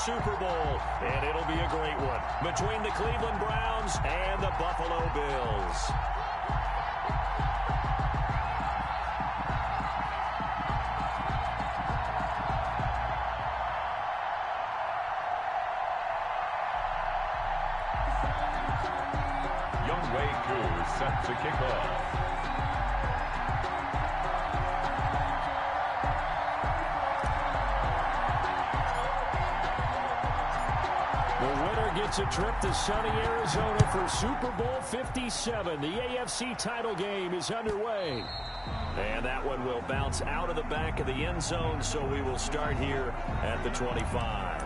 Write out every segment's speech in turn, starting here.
Super Bowl, and it'll be a great one between the Cleveland Browns and the Buffalo Bills. Set to kick off. The winner gets a trip to sunny Arizona for Super Bowl 57. The AFC title game is underway. And that one will bounce out of the back of the end zone, so we will start here at the 25.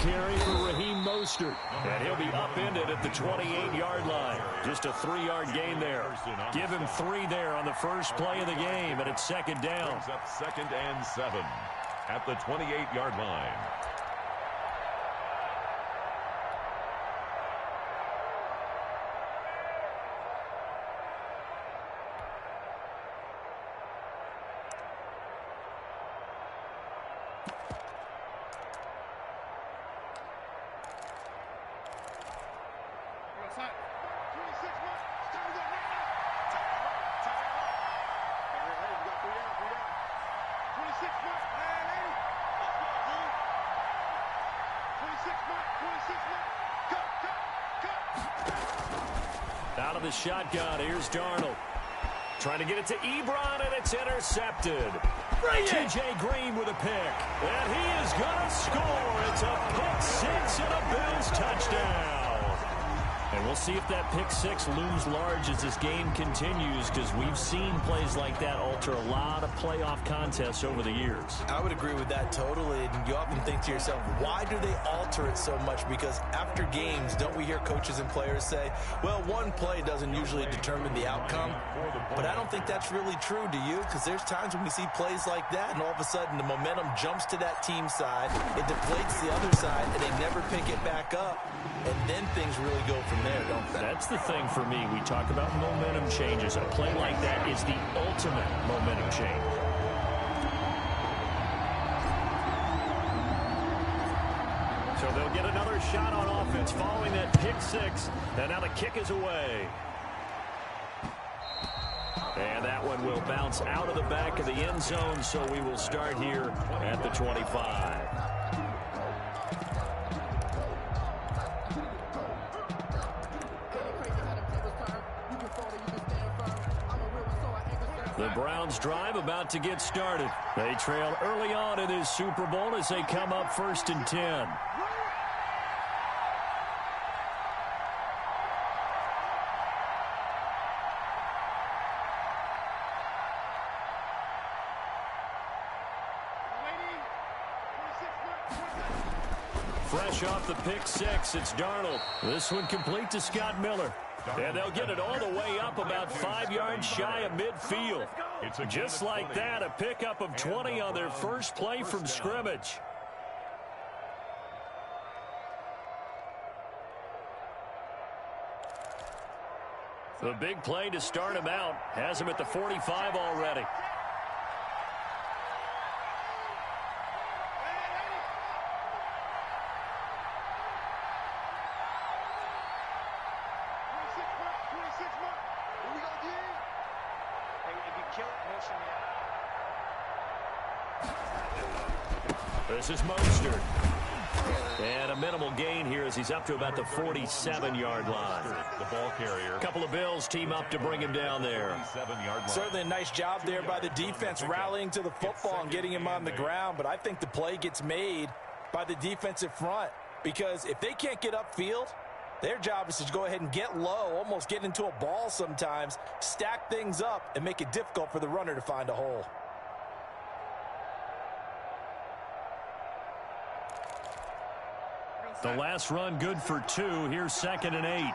Carry for Raheem Mostert, and he'll be upended at the 28-yard line. Just a 3-yard gain there. Give him 3 there on the first play of the game, and it's second down. Brings up 2nd and 7 at the 28-yard line. Out of the shotgun, here's Darnold. Trying to get it to Ebron, and it's intercepted. T.J. Green with a pick. And he is going to score. It's a pick six and a Bills touchdown. And we'll see if that pick six looms large as this game continues, because we've seen plays like that alter a lot of playoff contests over the years. I would agree with that totally. And you often think to yourself, why do they alter it so much? Because after games, don't we hear coaches and players say, well, one play doesn't usually determine the outcome? But I don't think that's really true, do you? Because there's times when we see plays like that, and all of a sudden the momentum jumps to that team side, it deflates the other side, and they never pick it back up. And then things really go from there, don't they? That's the thing for me. We talk about momentum changes. A play like that is the ultimate momentum change. So they'll get another shot on offense following that pick six. And now the kick is away. And that one will bounce out of the back of the end zone, so we will start here at the 25. The Browns drive about to get started. They trail early on in this Super Bowl as they come up 1st and 10. Fresh off the pick six, it's Darnold. This one complete to Scott Miller. And they'll get it all the way up about 5 yards shy of midfield. Just like that, a pickup of 20 on their first play from scrimmage. The big play to start him out has him at the 45 already. This is Mostert. And a minimal gain here as he's up to about the 47-yard line. The ball carrier. A couple of Bills team up to bring him down there. Certainly a nice job there by the defense rallying to the football and getting him on the ground. But I think the play gets made by the defensive front, because if they can't get upfield, their job is to go ahead and get low, almost get into a ball sometimes, stack things up, and make it difficult for the runner to find a hole. The last run good for 2. Here's 2nd and 8.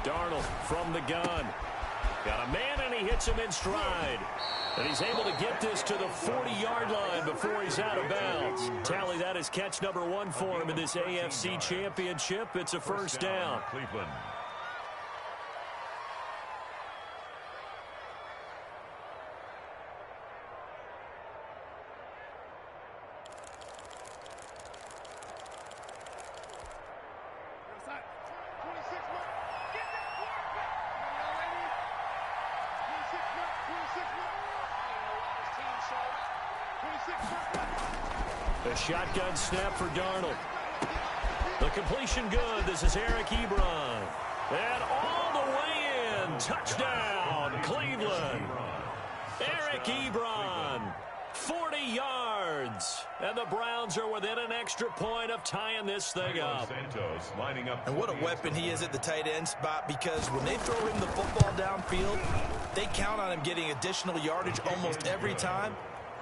Darnold from the gun. Got a man, and he hits him in stride. And he's able to get this to the 40-yard line before he's out of bounds. Tally, that is catch number 1 for him in this AFC Championship. It's a first down. Cleveland. The shotgun snap for Darnold. The completion good. This is Eric Ebron. And all the way in. Touchdown, Cleveland. Eric Ebron. 40 yards. And the Browns are within an extra point of tying this thing up. Santos lining up. And what a weapon he is at the tight end spot, because when they throw him the football downfield, they count on him getting additional yardage almost every time.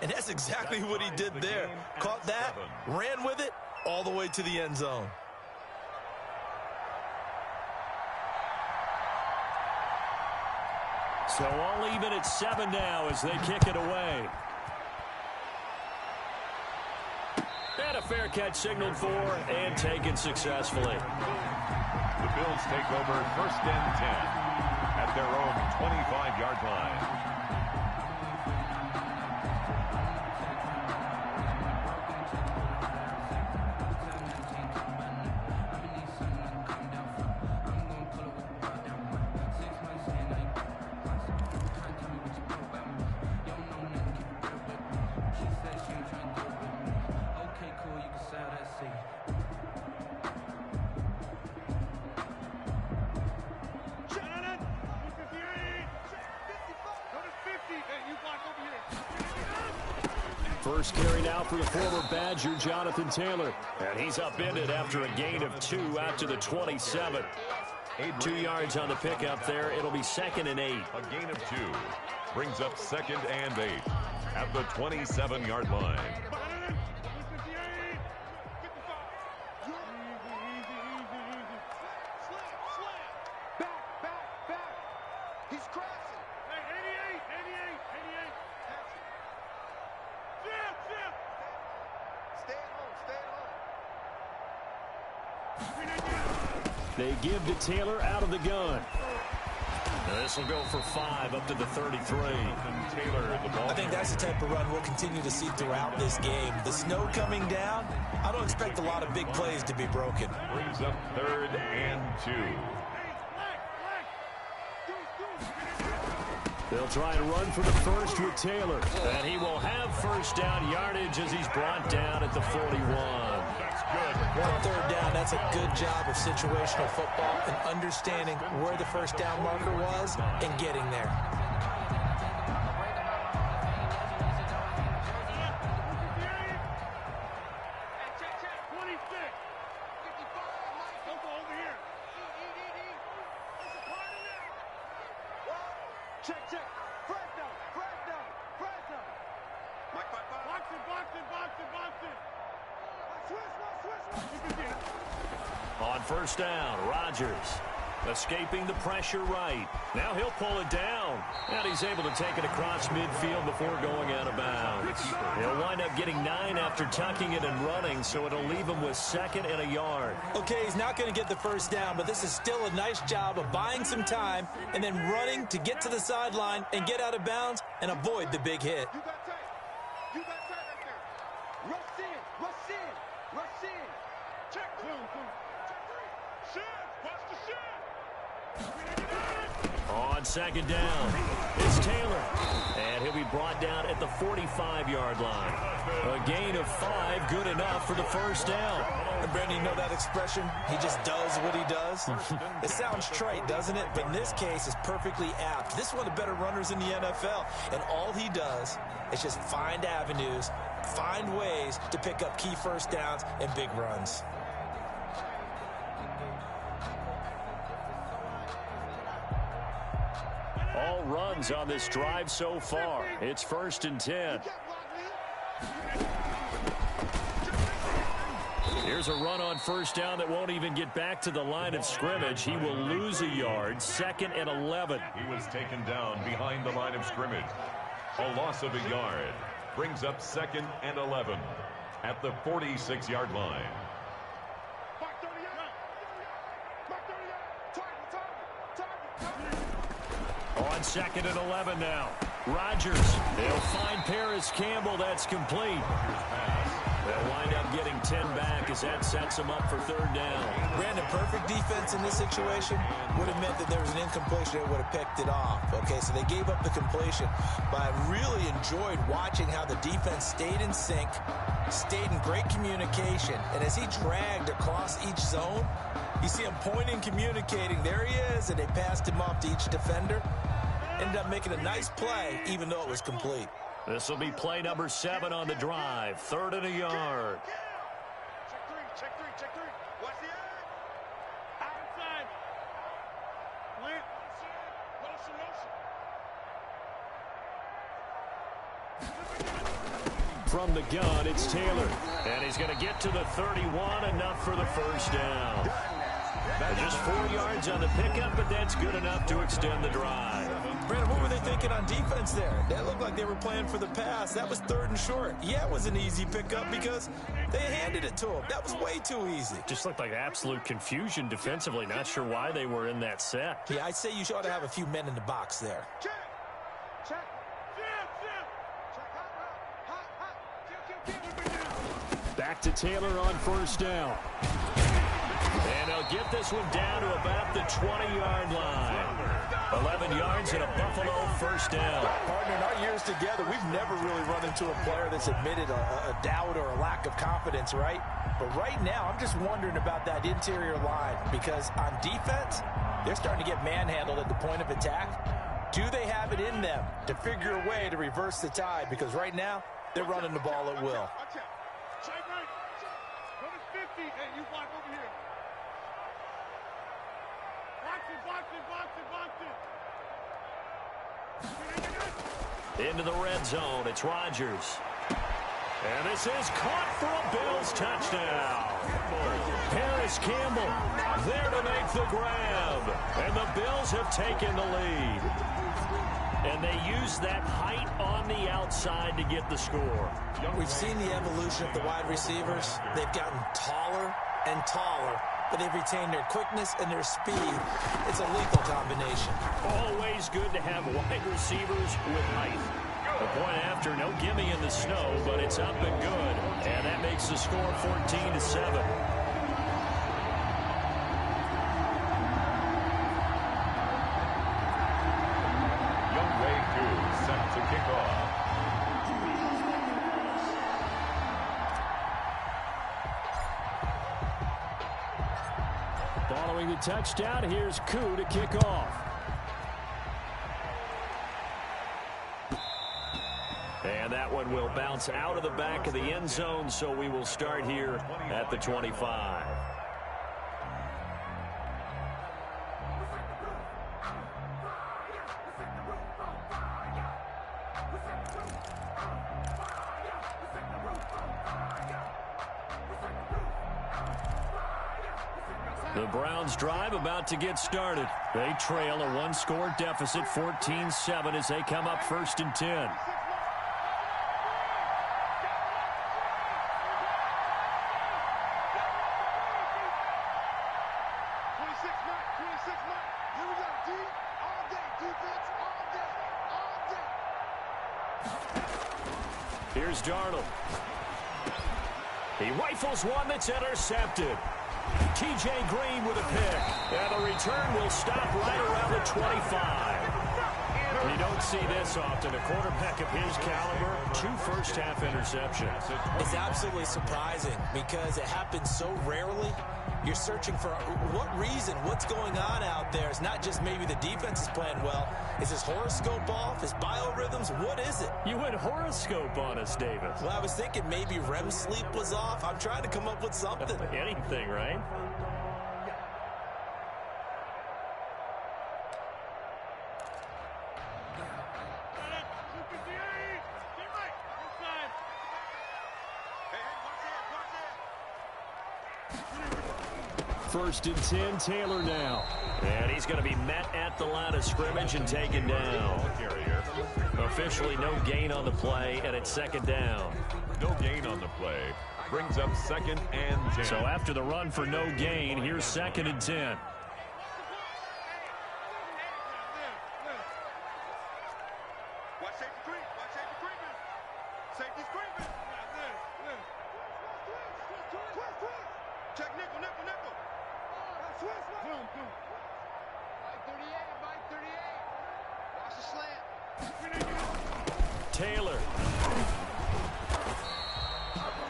And that's exactly what he did there. Caught that, ran with it, all the way to the end zone. So all even at 7 now as they kick it away. And a fair catch signaled for and taken successfully. The Bills take over 1st and 10 at their own 25-yard line. First carry now for the former Badger, Jonathan Taylor. And he's upended after a gain of 2 out to the 27. 2 yards on the pickup there. It'll be 2nd and 8. A gain of 2 brings up 2nd and 8 at the 27-yard line. They give to Taylor out of the gun. This will go for 5 up to the 33. Taylor, the ball. I think that's the type of run we'll continue to see throughout this game. The snow coming down, I don't expect a lot of big plays to be broken. Brings up 3rd and 2. They'll try and run for the first with Taylor. And he will have first down yardage as he's brought down at the 41. That's good. On 3rd down, that's a good job of situational football and understanding where the first down marker was and getting there. On first down, Rodgers escaping the pressure right. Now he'll pull it down. And he's able to take it across midfield before going out of bounds. He'll wind up getting 9 after tucking it and running, so it'll leave him with 2nd and a yard. Okay, he's not going to get the first down, but this is still a nice job of buying some time and then running to get to the sideline and get out of bounds and avoid the big hit. You got time right there. Rush in, rush in, rush in. Check, boom, boom. Check 3. Shift, watch the shift. On 2nd down, it's Taylor. And he'll be brought down at the 45-yard line. A gain of 5, good enough for the first down. And Brandon, you know that expression? He just does what he does. It sounds trite, doesn't it? But in this case, it's perfectly apt. This is one of the better runners in the NFL. And all he does is just find avenues, find ways to pick up key first downs and big runs. all runs on this drive so far. It's 1st and 10. Here's a run on 1st down that won't even get back to the line of scrimmage. He will lose a yard. 2nd and 11. He was taken down behind the line of scrimmage. A loss of a yard brings up 2nd and 11 at the 46-yard line. On 2nd and 11 now. Rodgers. They'll find Paris Campbell. That's complete. They'll wind up getting 10 back as that sets them up for 3rd down. Brandon, perfect defense in this situation would have meant that there was an incompletion that would have picked it off. Okay, so they gave up the completion. But I really enjoyed watching how the defense stayed in sync, stayed in great communication. And as he dragged across each zone, you see him pointing, communicating. There he is, and they passed him off to each defender. Ended up making a nice play, even though it was complete. This will be play number 7 on the drive. 3rd and a yard. Check three. Watch the eye. Outside. Clear. Motion. From the gun, it's Taylor. And he's going to get to the 31, enough for the 1st down. Just 4 yards on the pickup, but that's good enough to extend the drive. Brandon, what were they thinking on defense there? That looked like they were playing for the pass. That was 3rd and short. Yeah, it was an easy pickup because they handed it to him. That was way too easy. Just looked like absolute confusion defensively. Not sure why they were in that set. Yeah, I'd say you ought to have a few men in the box there. Check. Back to Taylor on 1st down. And they'll get this one down to about the 20-yard line. 11 yards and a Buffalo 1st down. Partner, in our years together, we've never really run into a player that's admitted a doubt or a lack of confidence, right? But right now, I'm just wondering about that interior line because on defense, they're starting to get manhandled at the point of attack. Do they have it in them to figure a way to reverse the tide? Because right now, they're running the ball at will. Check right. Go to 50. Hey, you block over here. Box it. Into the red zone, it's Rodgers. And this is caught for a Bills touchdown. Paris Campbell there to make the grab. And the Bills have taken the lead. And they use that height on the outside to get the score. We've seen the evolution of the wide receivers. They've gotten taller and taller, but they've retained their quickness and their speed. It's a lethal combination. Always good to have wide receivers with height. The point after, no gimme in the snow, but it's up and good. And that makes the score 14-7. Following the touchdown, here's Koo to kick off. And that one will bounce out of the back of the end zone, so we will start here at the 25. The Browns drive about to get started. They trail a one-score deficit, 14-7, as they come up 1st and 10. Here's Darnold. He rifles one that's intercepted. T.J. Green with a pick. And the return will stop right around the 25. You don't see this often. A quarterback of his caliber, 2 first-half interceptions. It's absolutely surprising because it happens so rarely. You're searching for what reason, what's going on out there. It's not just maybe the defense is playing well. Is his horoscope off? His biorhythms? What is it? You went horoscope on us, Davis. Well, I was thinking maybe REM sleep was off. I'm trying to come up with something. Anything, right? First and 10, Taylor now. And he's going to be met at the line of scrimmage and taken down. Officially no gain on the play, and it's second down. No gain on the play. Brings up second and 10. So after the run for no gain, here's second and 10. Watch safety creep. Watch safety creeping. Safety's creeping. Check nickel, nickel, nickel. Boom, boom. Mike 38, Mike 38. Watch the slant. Taylor.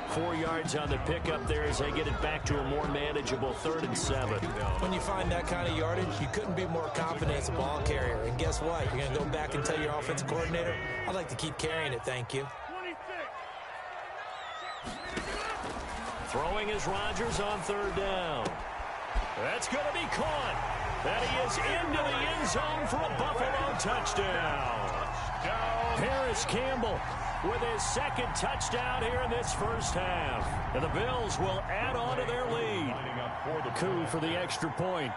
4 yards on the pickup there as they get it back to a more manageable 3rd and 7. When you find that kind of yardage, you couldn't be more confident as a ball carrier. And guess what? You're going to go back and tell your offensive coordinator, I'd like to keep carrying it, thank you. 26. Throwing is Rodgers on 3rd down. That's going to be caught. And he is into the end zone for a Buffalo touchdown. Harris Campbell with his second touchdown here in this first half. And the Bills will add on to their lead. Coup for the extra point.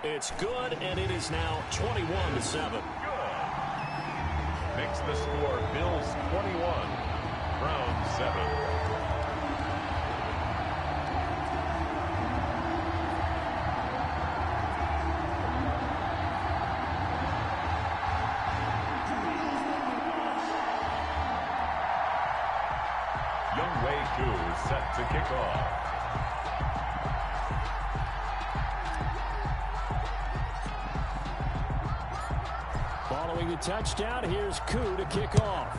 It's good, and it is now 21-7. Makes the score Bills 21, Browns 7. Younghoe Koo set to kick off. Following the touchdown, here's Koo to kick off.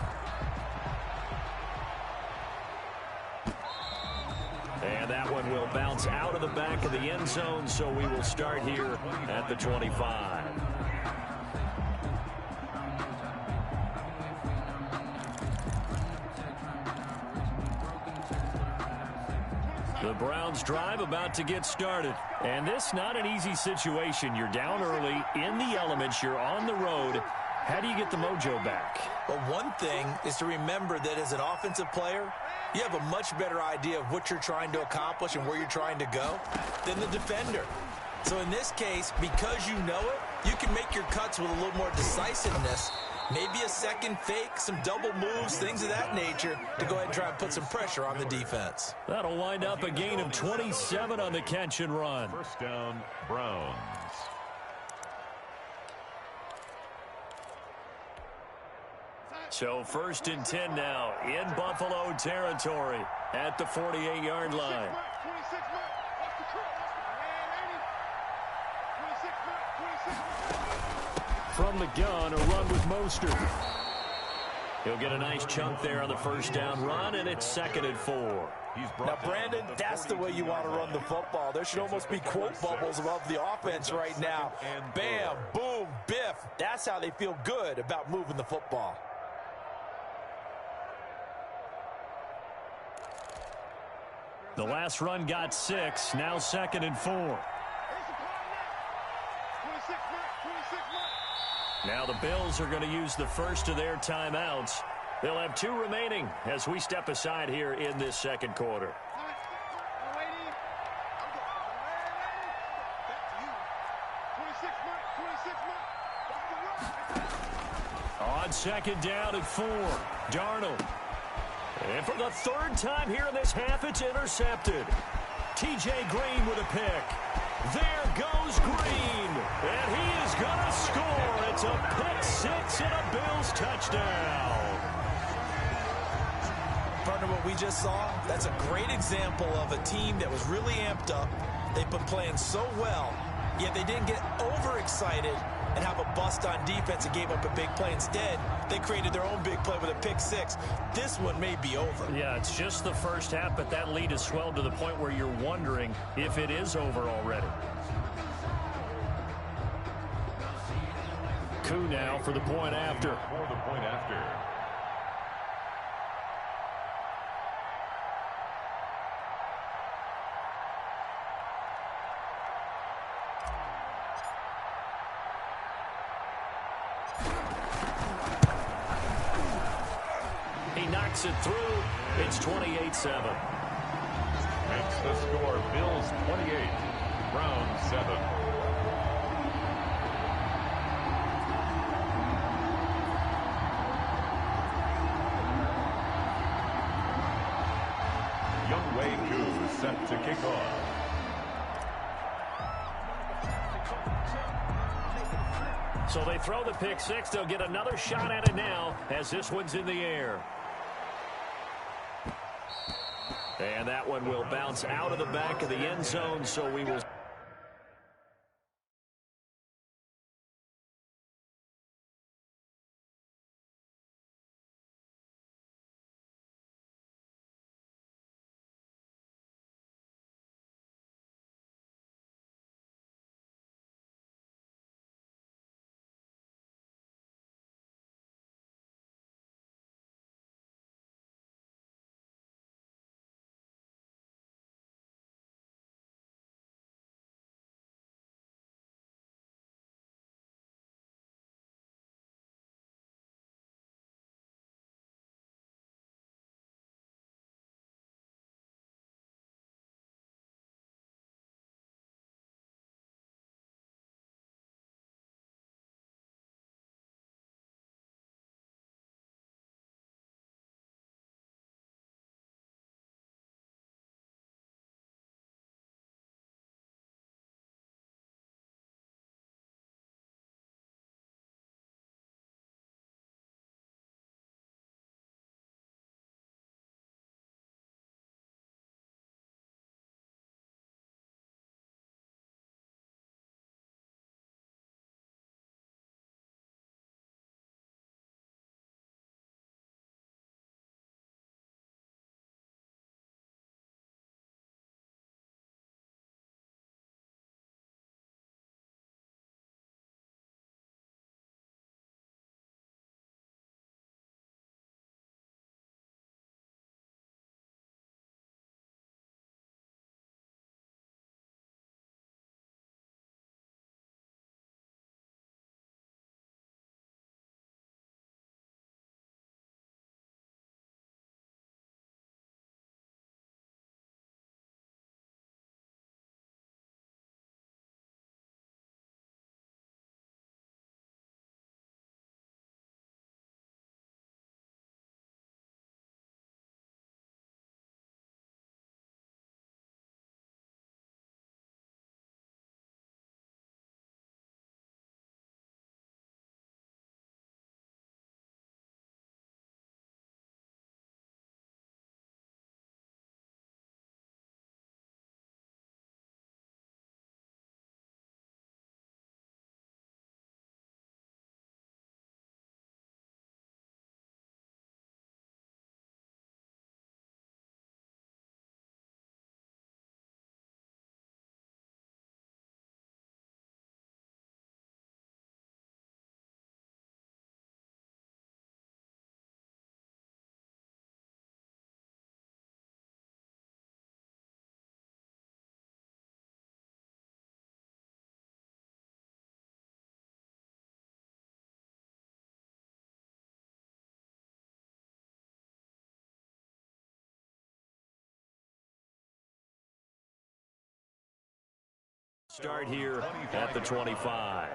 And that one will bounce out of the back of the end zone, so we will start here at the 25. The Browns drive about to get started. And this not an easy situation. You're down early, in the elements, you're on the road. How do you get the mojo back? Well, one thing is to remember that as an offensive player, you have a much better idea of what you're trying to accomplish and where you're trying to go than the defender. So in this case, because you know it, you can make your cuts with a little more decisiveness. Maybe a second fake, some double moves, things of that nature to go ahead and try and put some pressure on the defense. That'll wind up a gain of 27 on the catch and run. First down, Browns. So first and 10 now in Buffalo territory at the 48-yard line. 26 mark. Watch the cross. Man, 80. 26 mark. 26 mark. From the gun, a run with Mostert. He'll get a nice chunk there on the first down run, and it's 2nd and 4. Now, Brandon, that's the way you want to run the football. There should almost be quote bubbles above the offense right now. Bam, boom, biff. That's how they feel good about moving the football. The last run got 6, now 2nd and 4. Now the Bills are going to use the first of their timeouts. They'll have 2 remaining as we step aside here in this second quarter. On 2nd down and 4, Darnold. And for the 3rd time here in this half, it's intercepted. T.J. Green with a pick. There goes Green. And he is going to score. It's a pick 6 and a Bills touchdown. Partner, what we just saw, that's a great example of a team that was really amped up. They've been playing so well, yet they didn't get overexcited and have a bust on defense and gave up a big play. Instead, they created their own big play with a pick 6. This one may be over. Yeah, it's just the first half, but that lead has swelled to the point where you're wondering if it is over already. Koo now for the point after. For the point after. knocks it through. It's 28-7. Makes the score Bills 28, Browns 7. Young Wei Koo set to kick off. So they throw the pick six. They'll get another shot at it now as this one's in the air. And that one will bounce out of the back of the end zone, so we will... Start here at the 25.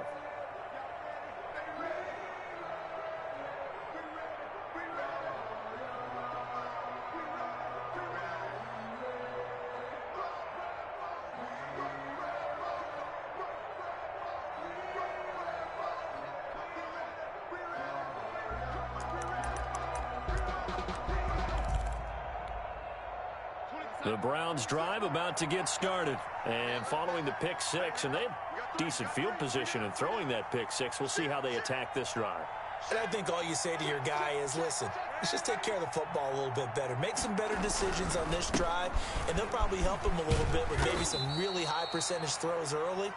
The Browns drive about to get started. And following the pick six, and they have decent field position in throwing that pick six. We'll see how they attack this drive. And I think all you say to your guy is, listen, let's just take care of the football a little bit better. Make some better decisions on this drive, and they'll probably help him a little bit with maybe some really high percentage throws early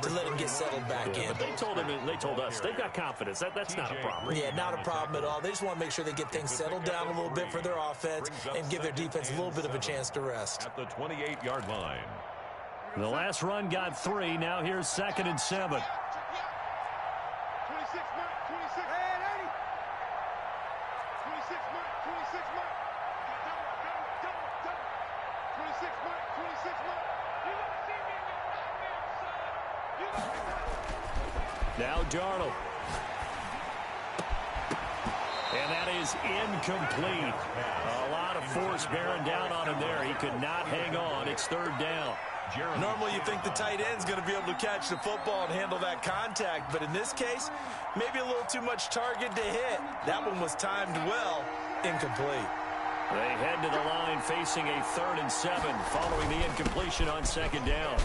to let him get settled back in. But they told us they've got confidence. That's not a problem. Yeah, not a problem at all. They just want to make sure they get things settled down a little bit for their offense and give their defense a little bit of a chance to rest. At the 28-yard line. The last run got 3. Now here's 2nd and 7. 26, Mike, 26. Hey, 80. 26, Mike. 26 Mike. Double. 26 Mike. 26 Mike. You gotta see me in your right now, son. You gotta. Now Darnold. And that is incomplete. A lot of force bearing down on him there. He could not hang on. It's third down. Normally you think the tight end's going to be able to catch the football and handle that contact, but in this case, maybe a little too much target to hit. That one was timed well, incomplete. They head to the line facing a 3rd and 7 following the incompletion on 2nd down.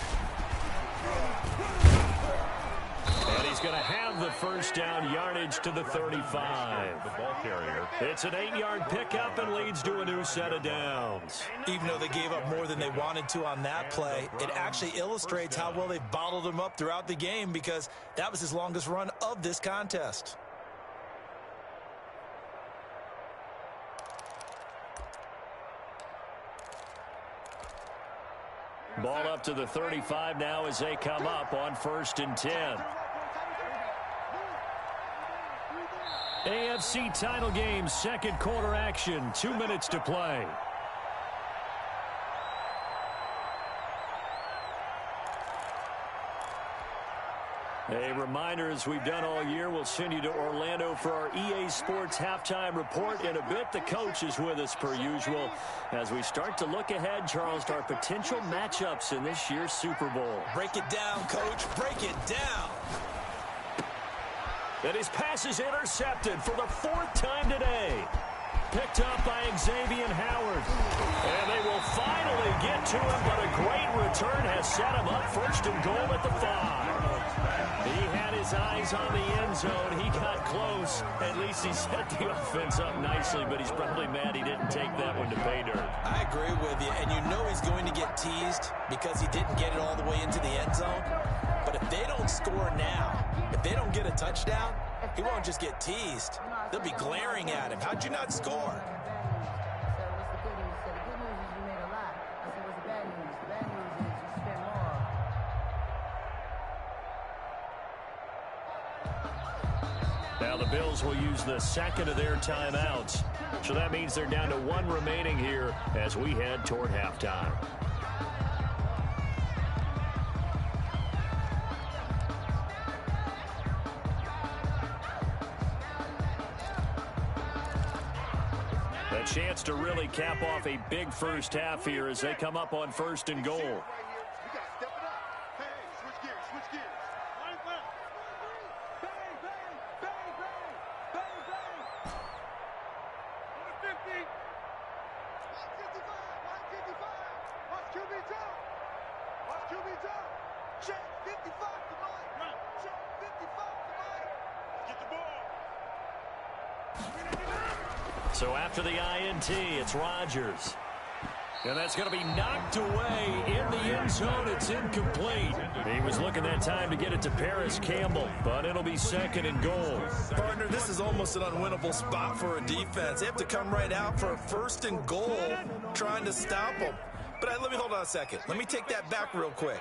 And he's going to have the first down, yardage to the 35. The ball carrier. It's an 8-yard pickup and leads to a new set of downs. Even though they gave up more than they wanted to on that play, it actually illustrates how well they bottled him up throughout the game because that was his longest run of this contest. Ball up to the 35 now as they come up on 1st and 10. AFC title game, 2nd quarter action, 2 minutes to play. A reminder, as we've done all year, we'll send you to Orlando for our EA Sports halftime report. In a bit, the coach is with us per usual. As we start to look ahead, Charles, to our potential matchups in this year's Super Bowl. Break it down, Coach. Break it down. And his pass is intercepted for the 4th time today. Picked up by Xavier Howard. And they will finally get to him, but a great return has set him up 1st and goal at the 5. He had his eyes on the end zone. He got close. At least he set the offense up nicely, but he's probably mad he didn't take that one to pay dirt. I agree with you, and you know he's going to get teased because he didn't get it all the way into the end zone. But if they don't score now, if they don't get a touchdown, he won't just get teased. They'll be glaring at him. How'd you not score? Now the Bills will use the 2nd of their timeouts. So that means they're down to 1 remaining here as we head toward halftime. A chance to really cap off a big first half here as they come up on 1st and goal. We gotta step it up. Hey, switch gears, switch gears. Line left. Bang, bang, bang, bang, bang, bang. On the 50. Line 55, line 55. Watch QB jump. Watch QB jump. Check 55 to Mike. Run. Check 55 to Mike. Get the ball. So after the INT, it's Rodgers. And that's going to be knocked away in the end zone. It's incomplete. He was looking that time to get it to Paris Campbell, but it'll be 2nd and goal. Partner, this is almost an unwinnable spot for a defense. They have to come right out for a 1st and goal trying to stop them. But let me hold on a second. Let me take that back real quick.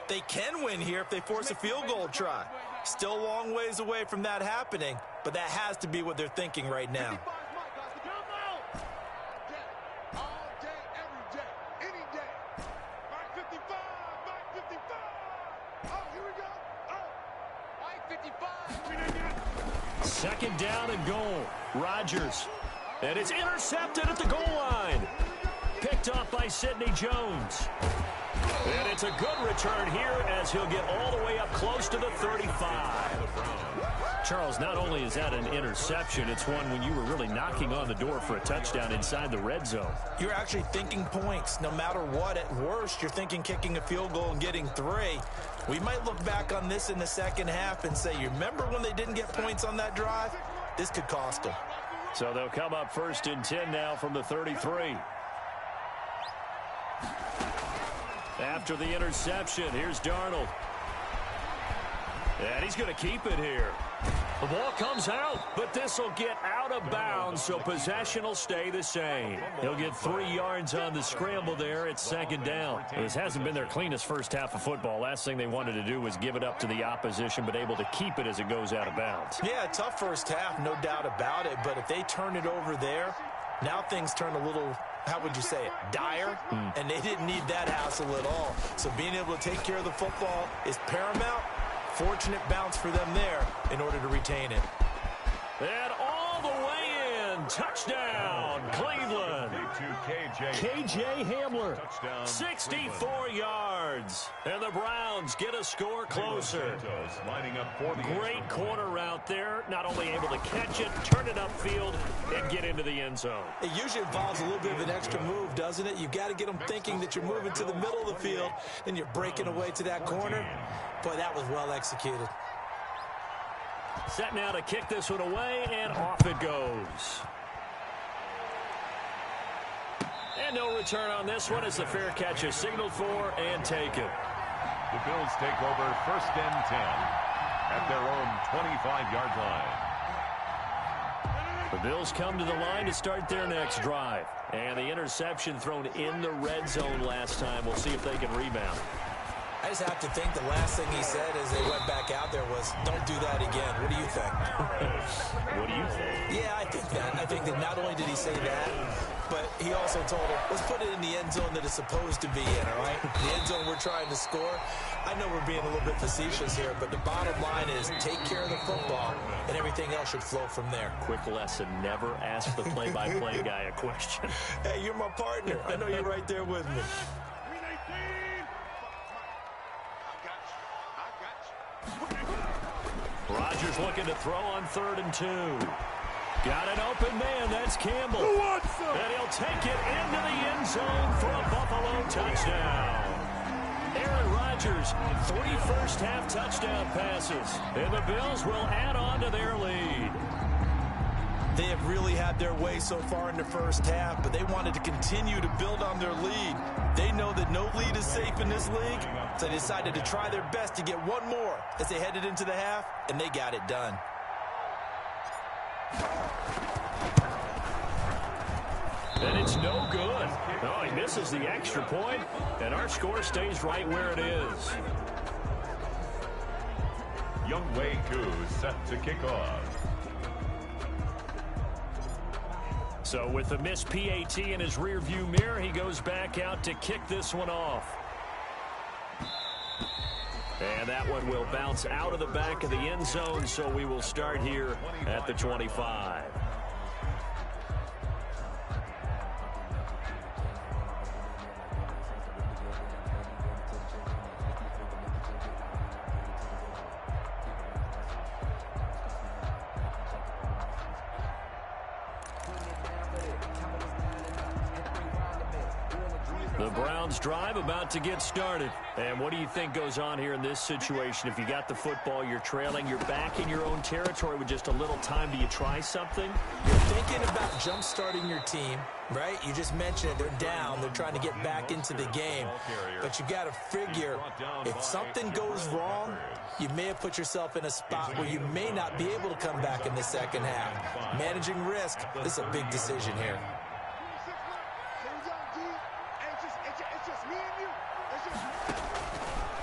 They can win here if they force a field goal try. Still a long ways away from that happening, but that has to be what they're thinking right now. Second down and goal. Rodgers. And it's intercepted at the goal line. Picked off by Sidney Jones. And it's a good return here as he'll get all the way up close to the 35. Charles, not only is that an interception, it's one when you were really knocking on the door for a touchdown inside the red zone. You're actually thinking points. No matter what, at worst, you're thinking kicking a field goal and getting 3. We might look back on this in the second half and say, you remember when they didn't get points on that drive? This could cost them. So they'll come up 1st and 10 now from the 33. After the interception, here's Darnold. And he's going to keep it here. The ball comes out, but this will get out of bounds, so possession will stay the same. He'll get 3 yards on the scramble there at 2nd down. This hasn't been their cleanest first half of football. Last thing they wanted to do was give it up to the opposition, but able to keep it as it goes out of bounds. Yeah, tough first half, no doubt about it, but if they turn it over there, Now things turn a little, how would you say it, dire, and they didn't need that hassle at all. So being able to take care of the football is paramount. Fortunate bounce for them there in order to retain it. And all the way in, touchdown, Cleveland. KJ Hamler, 64 yards. And the Browns get a score closer. Great corner route there. Not only able to catch it, turn it upfield, and get into the end zone. It usually involves a little bit of an extra move, doesn't it? You've got to get them thinking that you're moving to the middle of the field, and you're breaking away to that corner. Boy, that was well executed. Set now to kick this one away, and off it goes. And no return on this one as the fair catch is signaled for and taken. The Bills take over 1st and 10 at their own 25-yard line. The Bills come to the line to start their next drive. And the interception thrown in the red zone last time. We'll see if they can rebound. I just have to think the last thing he said as they went back out there was, don't do that again. What do you think? What do you think? Yeah, I think that. I think that not only did he say that, but he also told him, let's put it in the end zone that it's supposed to be in, all right? The end zone we're trying to score. I know we're being a little bit facetious here, but the bottom line is take care of the football, and everything else should flow from there. Quick lesson, never ask the play-by-play guy a question. Hey, you're my partner. I know you're right there with me. Rodgers looking to throw on 3rd and 2. Got an open man. That's Campbell. And he'll take it into the end zone for a Buffalo touchdown. Aaron Rodgers, 3 first-half touchdown passes. And the Bills will add on to their lead. They have really had their way so far in the first half, but they wanted to continue to build on their lead. They know that no lead is safe in this league, so they decided to try their best to get one more as they headed into the half, and they got it done. And it's no good. Oh, he misses the extra point, and our score stays right where it is. Young Wei Koo set to kick off. So with the missed PAT in his rearview mirror, he goes back out to kick this one off. And that one will bounce out of the back of the end zone, so we will start here at the 25. The Browns drive about to get started. And what do you think goes on here in this situation? If you got the football, you're trailing, you're back in your own territory with just a little time. Do you try something? You're thinking about jump-starting your team, right? You just mentioned it. They're down. They're trying to get back into the game. But you got to figure if something goes wrong, you may have put yourself in a spot where you may not be able to come back in the second half. Managing risk, this is a big decision here.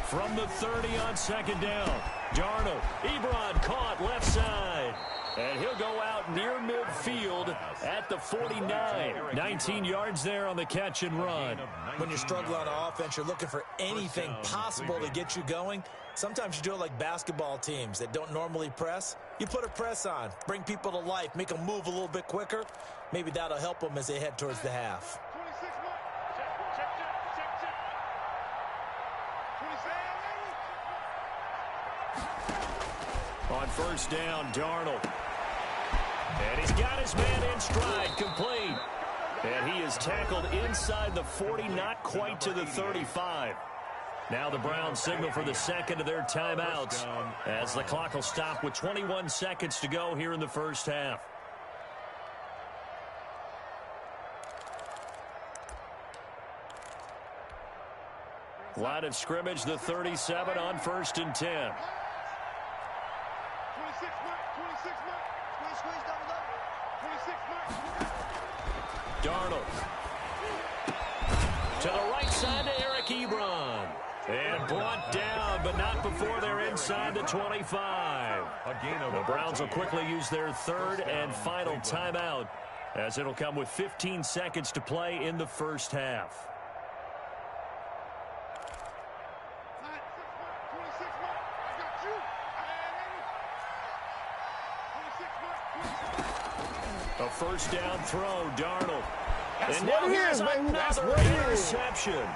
From the 30 on 2nd down, Darnold, Ebron caught left side. And he'll go out near midfield at the 49. 19 yards there on the catch and run. When you're struggling on offense, you're looking for anything possible to get you going. Sometimes you do it like basketball teams that don't normally press. You put a press on, bring people to life, make them move a little bit quicker. Maybe that'll help them as they head towards the half. On 1st down, Darnold. And he's got his man in stride, complete. And he is tackled inside the 40, not quite to the 35. Now the Browns signal for the second of their timeouts as the clock will stop with 21 seconds to go here in the first half. Line of scrimmage, the 37 on 1st and 10. Darnold. To the right side to Eric Ebron. And brought down, but not before they're inside the 25. The Browns will quickly use their 3rd and final timeout as it'll come with 15 seconds to play in the first half. A first down throw, Darnold. That's And what now it here's is, baby. That's another what it is. interception.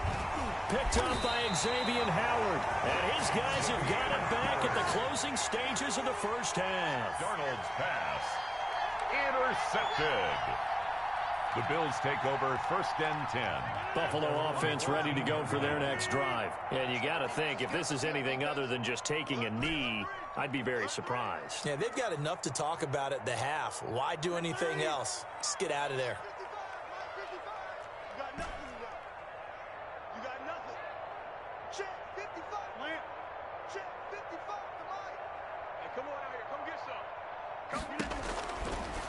Picked up by Xavier Howard. And his guys have got it back at the closing stages of the first half. Darnold's pass intercepted. The Bills take over first and 10. Buffalo offense ready to go for their next drive. And you got to think, if this is anything other than just taking a knee, I'd be very surprised. Yeah, they've got enough to talk about at the half. Why do anything else? Just get out of there. You got nothing. You got nothing. Check 55. Lamp. Check 55. Hey, come on out here. Come get some. Come get it.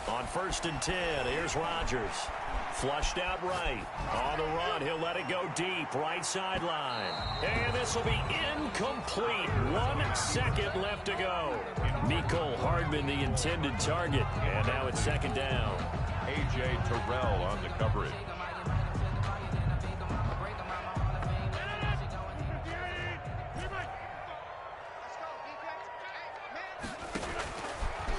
On first and 10, here's Rodgers. Flushed out right. On the run, he'll let it go deep. Right sideline. And this will be incomplete. 1 second left to go. Mecole Hardman, the intended target. And now it's second down. A.J. Terrell on the coverage.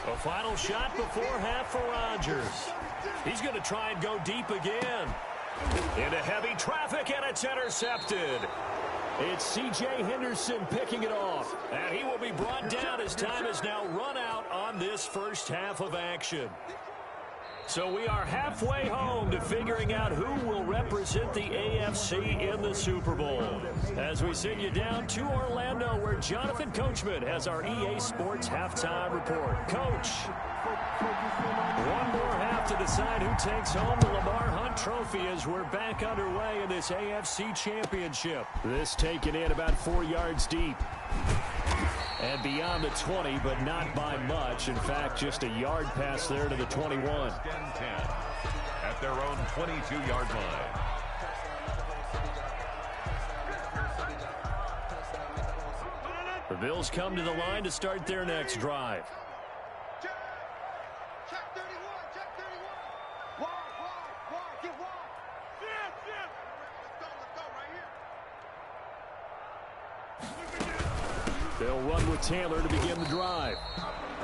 A final shot before half for Rodgers. He's going to try and go deep again. Into heavy traffic, and it's intercepted. It's C.J. Henderson picking it off. And he will be brought down as time has now run out on this first half of action. So we are halfway home to figuring out who will represent the AFC in the Super Bowl. As we send you down to Orlando, where Jonathan Coachman has our EA Sports halftime report. Coach, one more half to decide who takes home the Lamar Hunt Trophy as we're back underway in this AFC Championship. This taken in about 4 yards deep. And beyond the 20, but not by much. In fact, just a yard pass there to the 21. First and 10 at their own 22-yard line. The Bills come to the line to start their next drive. Check 31. Check 31. Wide. Get wide. Sit. Let's go right here. They'll run with Taylor to begin the drive.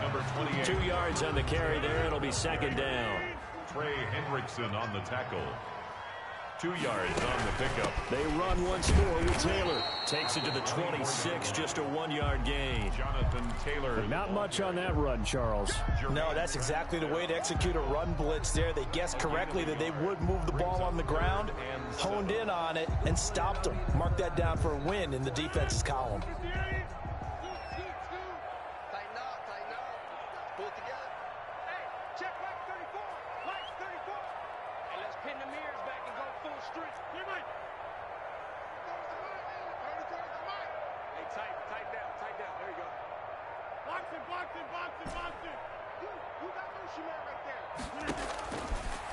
Number 28. 2 yards on the carry there. It'll be second down. Trey Hendrickson on the tackle. 2 yards on the pickup. They run once more with Taylor. Takes it to the 26, just a 1 yard gain. Jonathan Taylor. Not much on that run, Charles. No, that's exactly the way to execute a run blitz there. They guessed correctly that they would move the ball on the ground, honed in on it, and stopped them. Mark that down for a win in the defense's column. Tighten up. Pull it together. Hey, check right 34. Lights 34. Hey, let's pin the mirrors back and go full strength. Hey, tighten down. There you go. Boxing. You got Lucy man right there.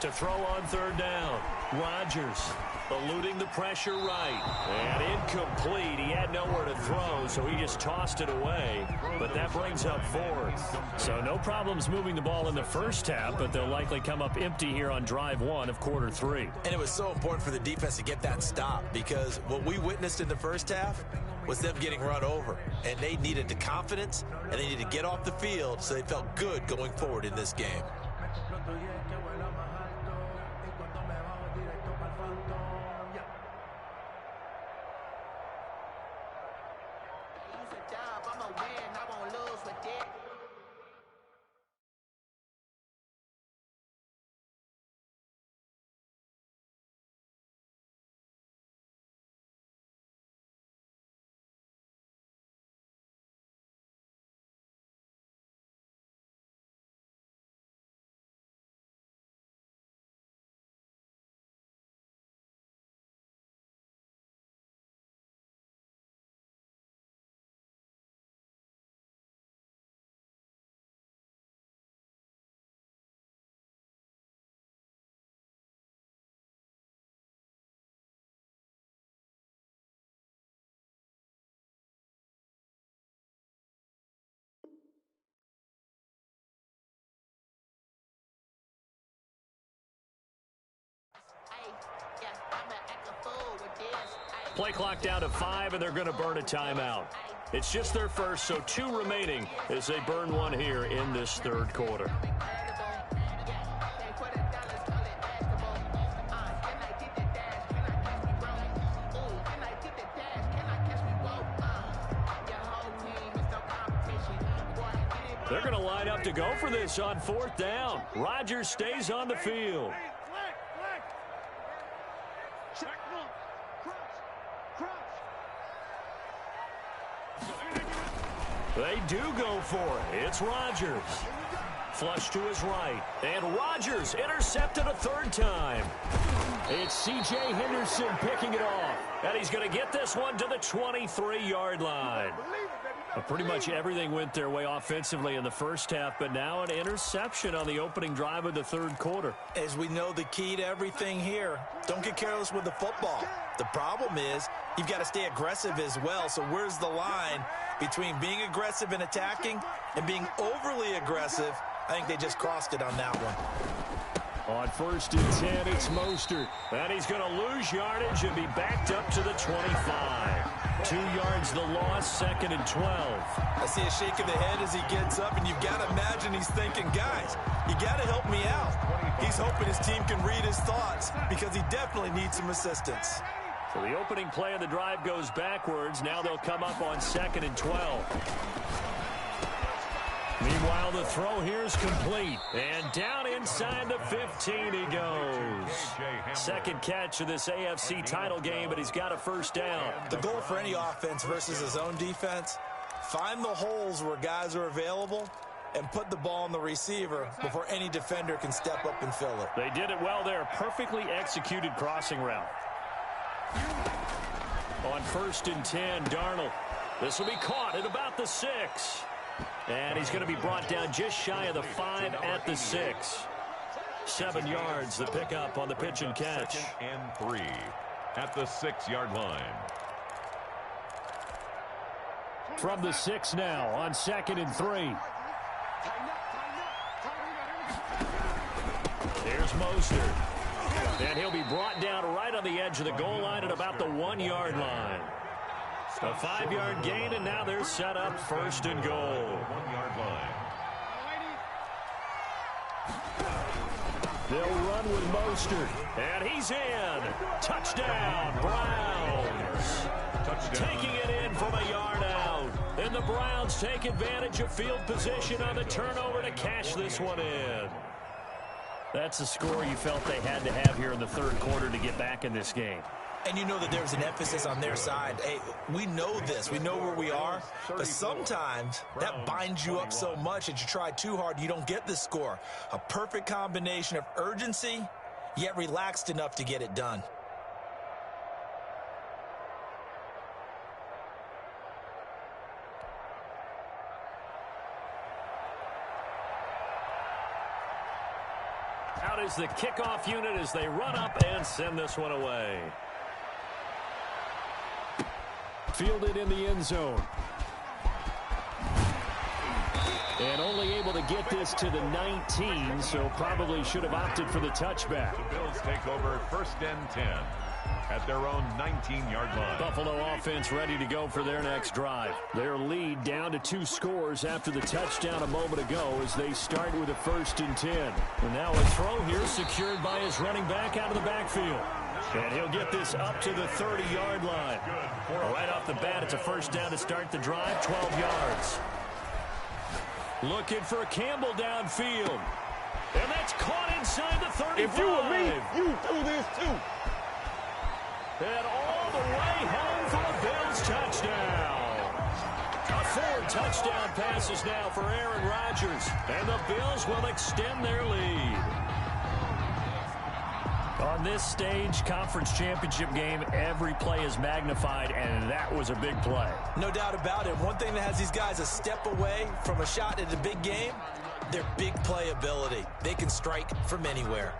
To throw on third down. Rodgers eluding the pressure right. And incomplete. He had nowhere to throw, so he just tossed it away. But that brings up fourth. So no problems moving the ball in the first half, but they'll likely come up empty here on drive one of quarter three. And it was so important for the defense to get that stop, because what we witnessed in the first half was them getting run over. And they needed the confidence, and they needed to get off the field so they felt good going forward in this game. Play clock down to 5, and they're going to burn a timeout. It's just their first, so 2 remaining as they burn one here in this third quarter. They're going to line up to go for this on 4th down. Rodgers stays on the field. They do go for it. It's Rodgers. Flush to his right. And Rodgers intercepted a 3rd time. It's C.J. Henderson picking it off. And he's going to get this one to the 23-yard line. Pretty much everything went their way offensively in the first half, but now an interception on the opening drive of the third quarter. As we know, the key to everything here, don't get careless with the football. The problem is you've got to stay aggressive as well. So where's the line between being aggressive and attacking and being overly aggressive? I think they just crossed it on that one. On 1st and 10, it's Mostert. And he's going to lose yardage and be backed up to the 25. 2 yards the loss, 2nd and 12. I see a shake of the head as he gets up, and you've got to imagine he's thinking, guys, you got to help me out. He's hoping his team can read his thoughts because he definitely needs some assistance. So the opening play of the drive goes backwards. Now they'll come up on 2nd and 12. Meanwhile, the throw here is complete. And down inside the 15 he goes. 2nd catch of this AFC title game, but he's got a 1st down. The goal for any offense versus his own defense, find the holes where guys are available and put the ball on the receiver before any defender can step up and fill it. They did it well there. Perfectly executed crossing route. On 1st and 10, Darnold. This will be caught at about the 6. And he's going to be brought down just shy of the 5 at the 6. 7 yards, the pickup on the pitch and catch. 2nd and 3 at the 6-yard line. From the 6 now on 2nd and 3. Here's Mostert. And he'll be brought down right on the edge of the goal line at about the 1-yard line. A 5-yard gain, and now they're set up 1st and goal. 1-yard line. They'll run with Mostert, and he's in. Touchdown, Browns. Touchdown. Taking it in from a yard out. And the Browns take advantage of field position on the turnover to cash this one in. That's the score you felt they had to have here in the third quarter to get back in this game. And you know that there's an emphasis on their side. Hey, we know this. We know where we are. But sometimes that binds you up so much that you try too hard, you don't get the score. A perfect combination of urgency, yet relaxed enough to get it done. Out is the kickoff unit as they run up and send this one away. Fielded in the end zone. And only able to get this to the 19, so probably should have opted for the touchback. The Bills take over 1st and 10 at their own 19-yard line. Buffalo offense ready to go for their next drive. Their lead down to 2 scores after the touchdown a moment ago as they start with a 1st and 10. And now a throw here secured by his running back out of the backfield. And he'll get this up to the 30-yard line. Right off the bat, it's a 1st down to start the drive, 12 yards. Looking for Campbell downfield. And that's caught inside the 35. If you were me, you do this too. And all the way home for a Bills touchdown. A 4 touchdown passes now for Aaron Rodgers. And the Bills will extend their lead. On this stage, conference championship game, every play is magnified, and that was a big play. No doubt about it. One thing that has these guys a step away from a shot at a big game, their big play ability. They can strike from anywhere.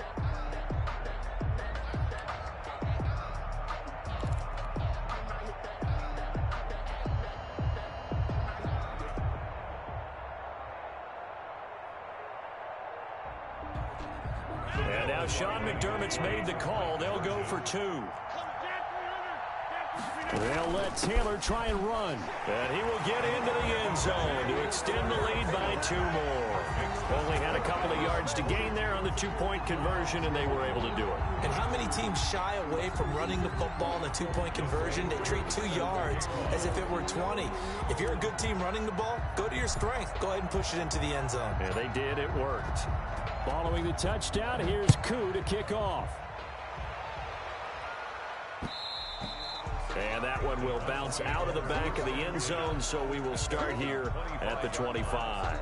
And now Sean McDermott's made the call. They'll go for 2. They'll let Taylor try and run. And he will get into the end zone to extend the lead by 2 more. Only had a couple of yards to gain there on the 2-point conversion, and they were able to do it. And how many teams shy away from running the football in the 2-point conversion? They treat 2 yards as if it were 20. If you're a good team running the ball, go to your strength. Go ahead and push it into the end zone. Yeah, they did. It worked. Following the touchdown, here's Koo to kick off. And that one will bounce out of the back of the end zone, so we will start here at the 25.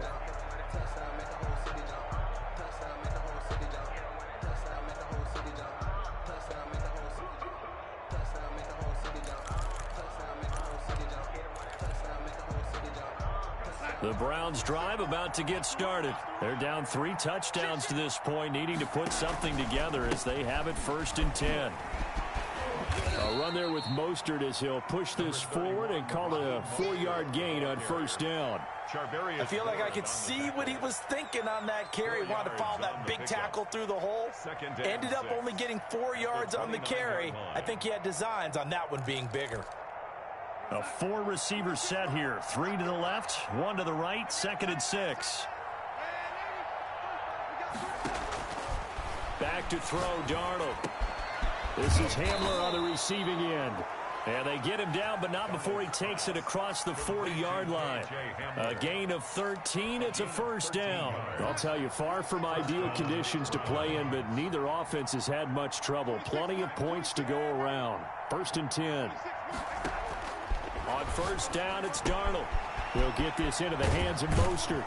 The Browns drive about to get started. They're down 3 touchdowns to this point, needing to put something together as they have it 1st and 10. A run there with Mostert as he'll push this forward and call it a 4-yard gain on 1st down. I feel like I could see what he was thinking on that carry. Wanted to follow that big tackle through the hole. Ended up only getting 4 yards on the carry. I think he had designs on that one being bigger. A 4-receiver set here. 3 to the left, 1 to the right, 2nd and 6. Back to throw, Darnold. This is Hamler on the receiving end. And they get him down, but not before he takes it across the 40-yard line. A gain of 13. It's a 1st down. I'll tell you, far from ideal conditions to play in, but neither offense has had much trouble. Plenty of points to go around. 1st and 10. On 1st down, it's Darnold. He'll get this into the hands of Mostert.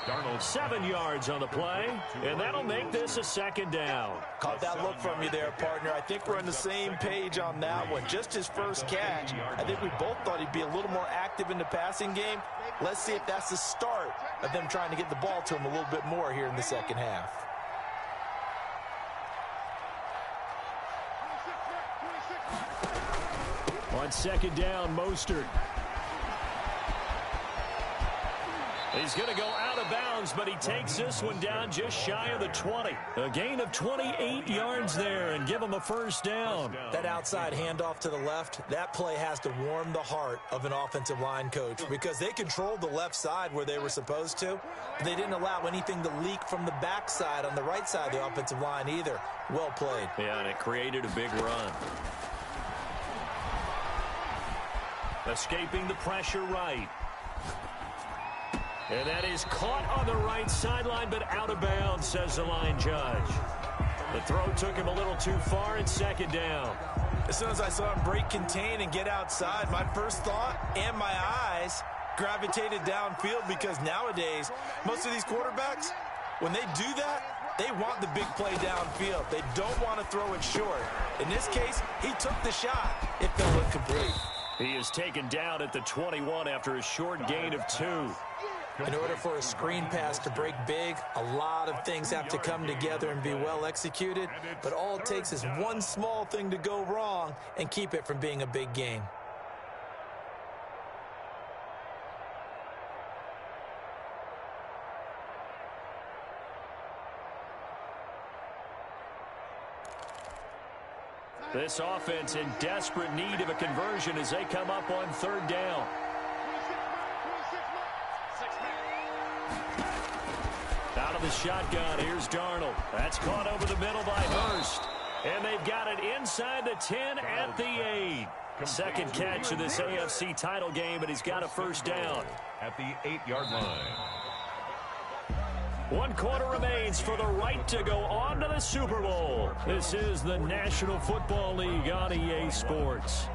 Darnold 7 yards on the play, and that'll make this a 2nd down. Caught that look from you there, partner. I think we're on the same page on that one. Just his first catch. I think we both thought he'd be a little more active in the passing game. Let's see if that's the start of them trying to get the ball to him a little bit more here in the 2nd half. On 2nd down, Mostert. He's going to go out of bounds, but he takes this one down just shy of the 20. A gain of 28 yards there and give him a 1st down. That outside handoff to the left, that play has to warm the heart of an offensive line coach because they controlled the left side where they were supposed to. But they didn't allow anything to leak from the backside on the right side of the offensive line either. Well played. Yeah, and it created a big run. Escaping the pressure right. And that is caught on the right sideline, but out of bounds, says the line judge. The throw took him a little too far, and 2nd down. As soon as I saw him break contain and get outside, my first thought and my eyes gravitated downfield because nowadays, most of these quarterbacks, when they do that, they want the big play downfield. They don't want to throw it short. In this case, he took the shot. It fell incomplete. He is taken down at the 21 after a short gain of 2. In order for a screen pass to break big, a lot of things have to come together and be well executed, but all it takes is one small thing to go wrong and keep it from being a big gain. This offense in desperate need of a conversion as they come up on 3rd down. Out of the shotgun, here's Darnold. That's caught over the middle by Hurst. And they've got it inside the 10 at the 8. 2nd catch of this AFC title game, and he's got a 1st down. At the 8-yard line. 1 quarter remains for the right to go on to the Super Bowl. This is the National Football League on EA Sports.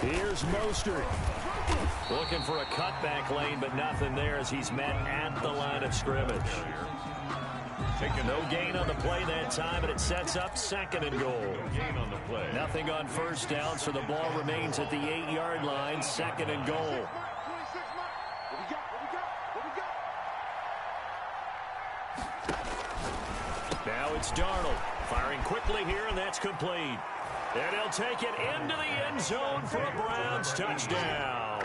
Here's Mostert. Looking for a cutback lane, but nothing there as he's met at the line of scrimmage. No gain on the play that time, and it sets up 2nd and goal. Nothing on 1st down, so the ball remains at the 8-yard line, 2nd and goal. Now it's Darnold. Firing quickly here, and that's complete. And he'll take it into the end zone for a Browns touchdown.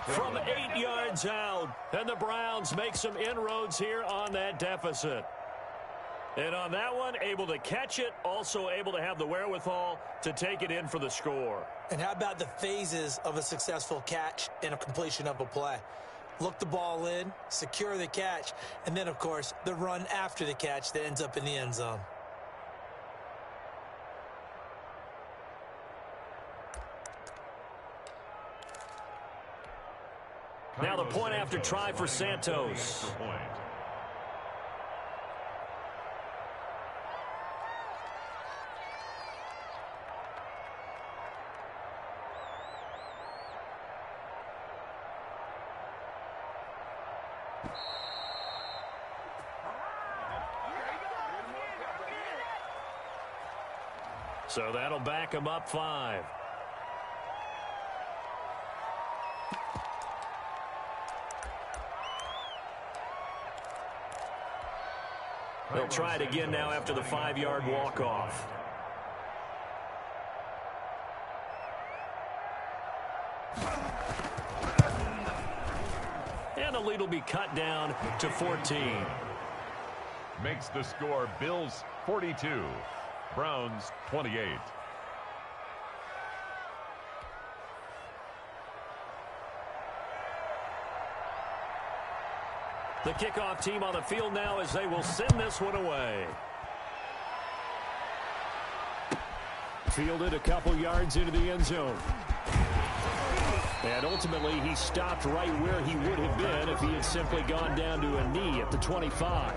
From 8 yards out. And the Browns make some inroads here on that deficit. And on that one, able to catch it, also able to have the wherewithal to take it in for the score. And how about the phases of a successful catch and a completion of a play? Look the ball in, secure the catch, and then, of course, the run after the catch that ends up in the end zone. Now the point after try for Santos. So that'll back him up 5. They'll try it again now after the 5-yard walk-off. And the lead will be cut down to 14. Makes the score Bills 42, Browns 28. The kickoff team on the field now as they will send this one away. Fielded a couple yards into the end zone. And ultimately, he stopped right where he would have been if he had simply gone down to a knee at the 25.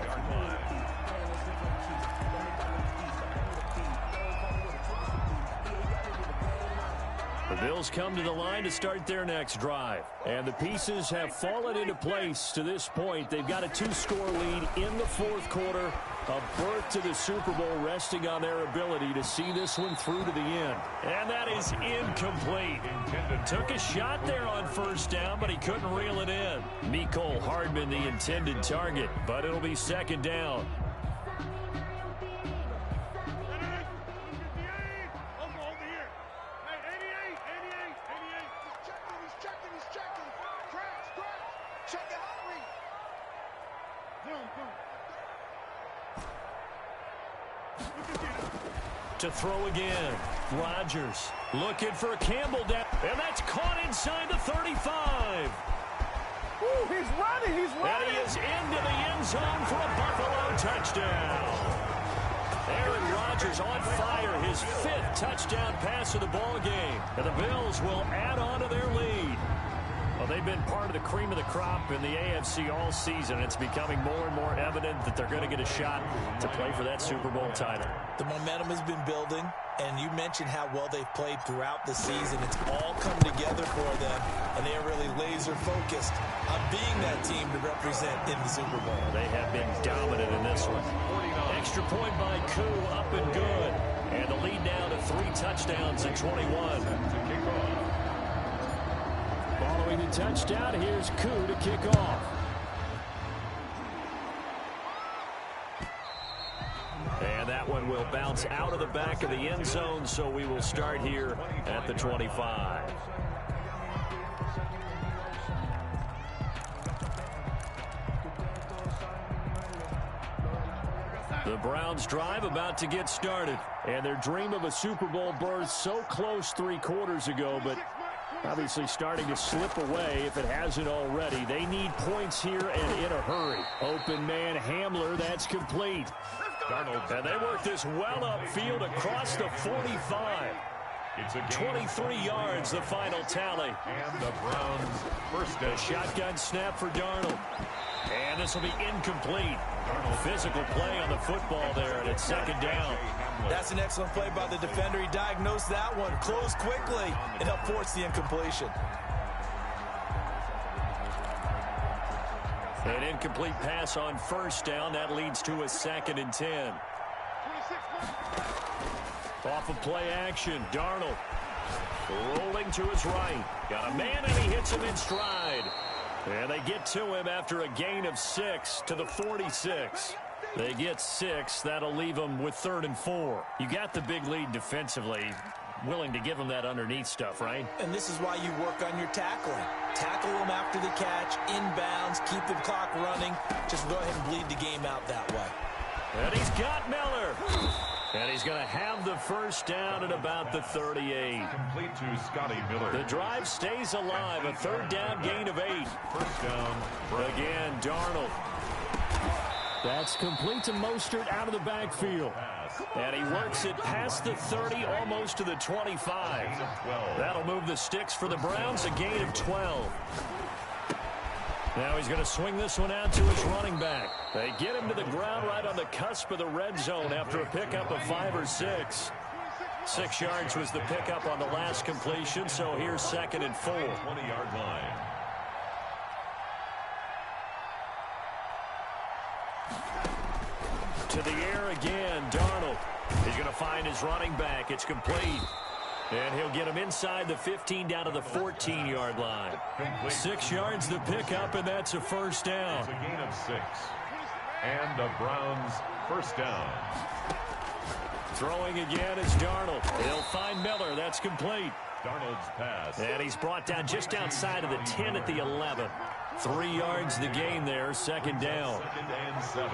The Bills come to the line to start their next drive. And the pieces have fallen into place to this point. They've got a 2-score lead in the fourth quarter. A berth to the Super Bowl resting on their ability to see this one through to the end. And that is incomplete. Took a shot there on first down, but he couldn't reel it in. Mecole Hardman the intended target, but it'll be second down. To throw again. Rodgers looking for Campbell down. And that's caught inside the 35. Ooh, he's running. And he is into the end zone for a Buffalo touchdown. Aaron Rodgers on fire. His 5th touchdown pass of the ball game. And the Bills will add on to their lead. Well, they've been part of the cream of the crop in the AFC all season. It's becoming more and more evident that they're going to get a shot to play for that Super Bowl title. The momentum has been building, and you mentioned how well they've played throughout the season. It's all come together for them, and they are really laser-focused on being that team to represent in the Super Bowl. They have been dominant in this one. Extra point by Koo, up and good. And the lead now to 3 touchdowns in 21. Following the touchdown, here's Koo to kick off. And that one will bounce out of the back of the end zone, so we will start here at the 25. The Browns drive about to get started. And their dream of a Super Bowl berth so close 3 quarters ago, but obviously starting to slip away if it hasn't already. They need points here and in a hurry. Open man Hamler, that's complete. And they work this well upfield across the 45. It's a 23 yards, the final tally. And the Browns first down. A shotgun snap for Darnold. And this will be incomplete. Physical play on the football there, and it's second down. That's an excellent play by the defender. He diagnosed that one, closed quickly, and helped force the incompletion. An incomplete pass on first down. That leads to a 2nd and 10. Off of play action, Darnold rolling to his right. Got a man, and he hits him in stride. And they get to him after a gain of 6 to the 46. They get 6. That'll leave them with 3rd and 4. You got the big lead defensively. Willing to give them that underneath stuff, right? And this is why you work on your tackling. Tackle them after the catch, inbounds, keep the clock running. Just go ahead and bleed the game out that way. And he's got Miller. And he's going to have the first down at about the 38. Complete to Scotty Miller. The drive stays alive. A 3rd down gain of 8. First down. Again, Darnold. That's complete to Mostert out of the backfield. And he works it past the 30, almost to the 25. That'll move the sticks for the Browns, a gain of 12. Now he's going to swing this one out to his running back. They get him to the ground right on the cusp of the red zone after a pickup of 5 or 6. 6 yards was the pickup on the last completion, so here's 2nd and 4. 20-yard line. To the air again, Darnold. He's going to find his running back. It's complete. And he'll get him inside the 15 down to the 14-yard line. 6 yards the pickup, and that's a first down. It's a gain of 6. And the Browns first down. Throwing again is Darnold. He'll find Miller. That's complete. Darnold's pass. And he's brought down just outside of the 10 at the 11. 3 yards the gain there, 2nd down. 2nd and 7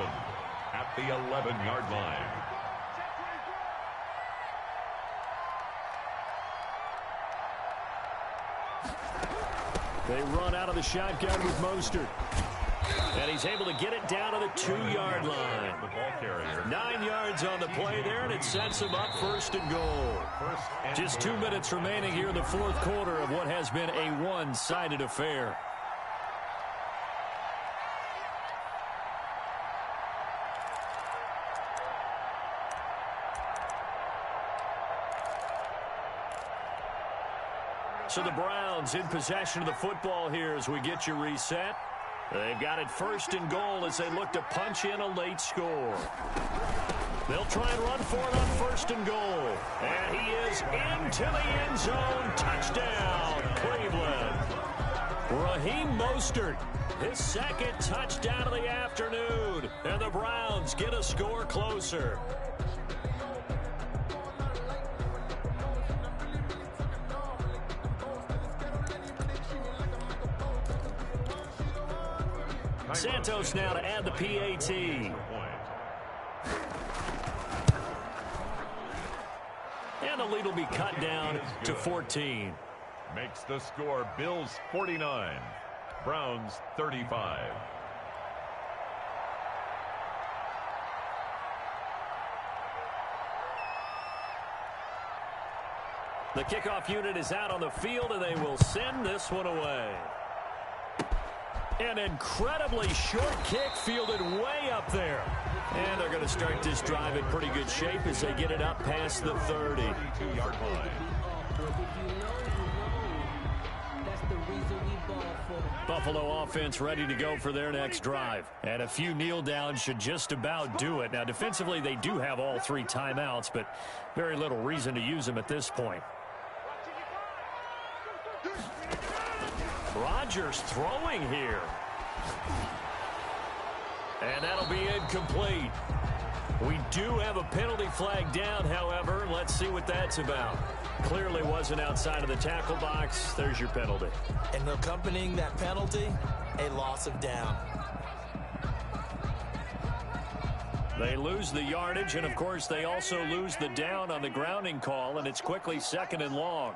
at the 11-yard line. They run out of the shotgun with Mostert. And he's able to get it down to the 2-yard line. The ball carrier. 9 yards on the play there, and it sets him up 1st and goal. Just 2 minutes remaining here in the 4th quarter of what has been a one-sided affair. So the Browns in possession of the football here as we get you reset. They've got it 1st and goal as they look to punch in a late score. They'll try and run for it on 1st and goal. And he is into the end zone. Touchdown, Cleveland. Raheem Mostert, his 2nd touchdown of the afternoon. And the Browns get a score closer. Santos now to add the PAT. And the lead will be cut down to 14. Makes the score Bills 49, Browns 35. The kickoff unit is out on the field, and they will send this one away. An incredibly short kick fielded way up there. And they're going to start this drive in pretty good shape as they get it up past the 30. 32-yard line. Buffalo offense ready to go for their next drive. And a few kneel downs should just about do it. Now, defensively, they do have all 3 timeouts, but very little reason to use them at this point. Rodgers throwing here. And that'll be incomplete. We do have a penalty flag down, however. Let's see what that's about. Clearly wasn't outside of the tackle box. There's your penalty. And accompanying that penalty, a loss of down. They lose the yardage, and, of course, they also lose the down on the grounding call, and it's quickly 2nd and long.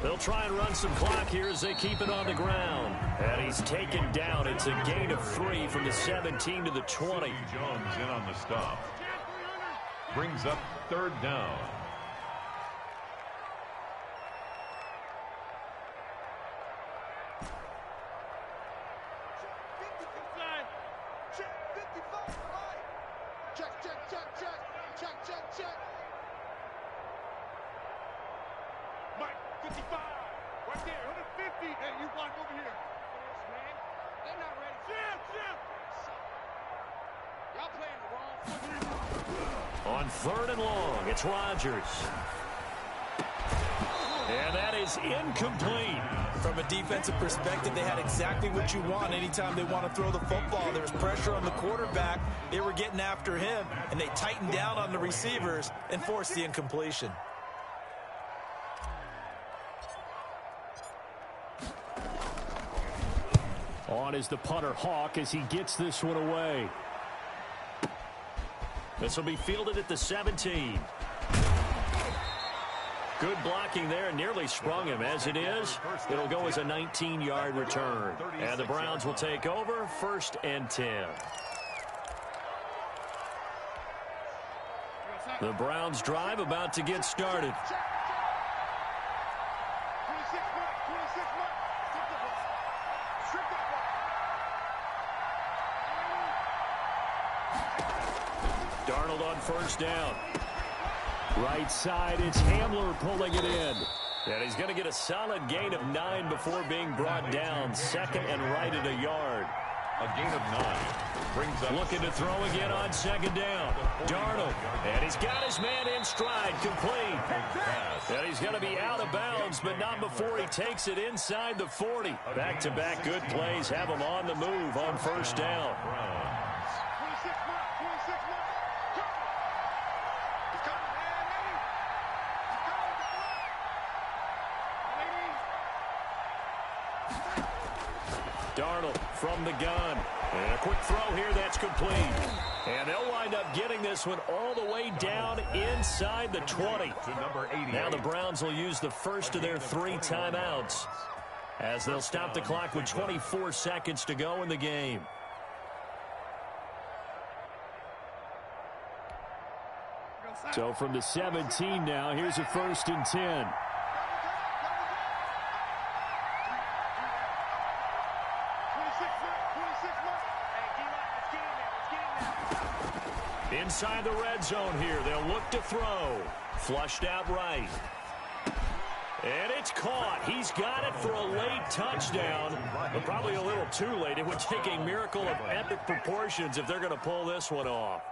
They'll try and run some clock here as they keep it on the ground. And he's taken down. It's a gain of 3 from the 17 to the 20. Jones in on the stop. Brings up 3rd down. Mike, 55. Right there, 150. Hey, you block over here. They're not ready. Jim! Y'all playing the wrong foot. On 3rd and long, it's Rodgers. And that is incomplete. From a defensive perspective, they had exactly what you want anytime they want to throw the football. There was pressure on the quarterback. They were getting after him, and they tightened down on the receivers and forced the incompletion. On is the punter, Hawk, as he gets this one away. This will be fielded at the 17. Good blocking there, nearly sprung him. As it is, it'll go as a 19-yard return. And the Browns will take over, 1st and 10. The Browns drive about to get started. Darnold on 1st down. Right side, it's Hamler pulling it in. And he's going to get a solid gain of 9 before being brought down. 2nd and right at a yard. A gain of 9 brings up. Looking to throw again on 2nd down. Darnold. And he's got his man in stride, complete. And he's going to be out of bounds, but not before he takes it inside the 40. Back-to-back good plays have him on the move on 1st down. Darnold from the gun. And a quick throw here that's complete. And they'll wind up getting this one all the way down inside the 20. Now the Browns will use the first of their 3 timeouts as they'll stop the clock with 24 seconds to go in the game. So from the 17 now, here's a 1st and 10. Inside the red zone here, they'll look to throw. Flushed out right. And it's caught. He's got it for a late touchdown, but probably a little too late. It would take a miracle of epic proportions if they're going to pull this one off.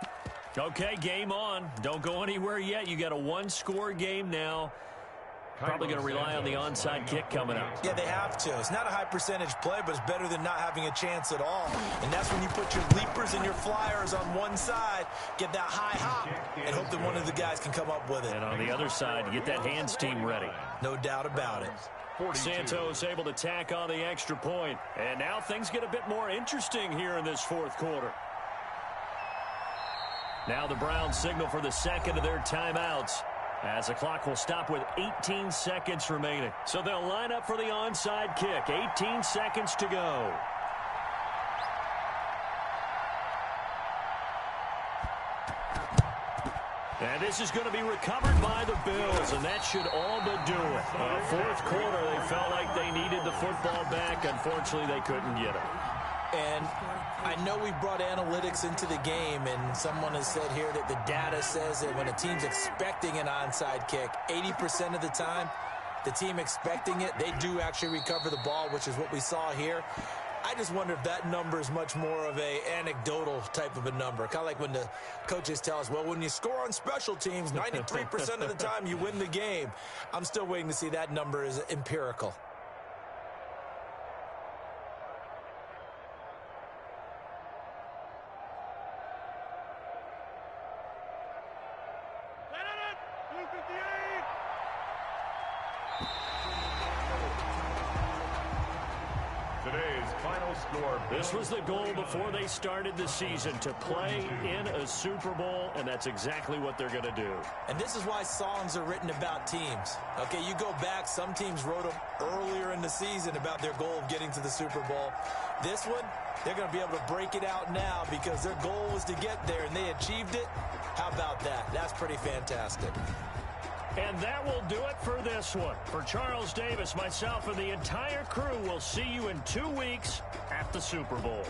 Okay, game on. Don't go anywhere yet. You got a 1-score game now. Probably going to rely on the onside kick coming up. Yeah, they have to. It's not a high percentage play, but it's better than not having a chance at all. And that's when you put your leapers and your flyers on one side, get that high hop, and hope that one of the guys can come up with it. And on the other side, get that hands team ready. No doubt about it. 42. Santos able to tack on the extra point. And now things get a bit more interesting here in this 4th quarter. Now the Browns signal for the 2nd of their timeouts, as the clock will stop with 18 seconds remaining. So they'll line up for the onside kick. 18 seconds to go. And this is going to be recovered by the Bills, and that should all but do it. 4th quarter, they felt like they needed the football back. Unfortunately, they couldn't get it. And I know we brought analytics into the game, and someone has said here that the data says that when a team's expecting an onside kick, 80% of the time, the team expecting it, they do actually recover the ball, which is what we saw here. I just wonder if that number is much more of a anecdotal type of a number. Kind of like when the coaches tell us, well, when you score on special teams, 93% of the time you win the game. I'm still waiting to see that number is empirical. This was the goal before they started the season, to play in a Super Bowl, and that's exactly what they're going to do. And this is why songs are written about teams. Okay, you go back, some teams wrote them earlier in the season about their goal of getting to the Super Bowl. This one, they're going to be able to break it out now because their goal was to get there, and they achieved it. How about that? That's pretty fantastic. And that will do it for this one. For Charles Davis, myself, and the entire crew, we'll see you in 2 weeks at the Super Bowl.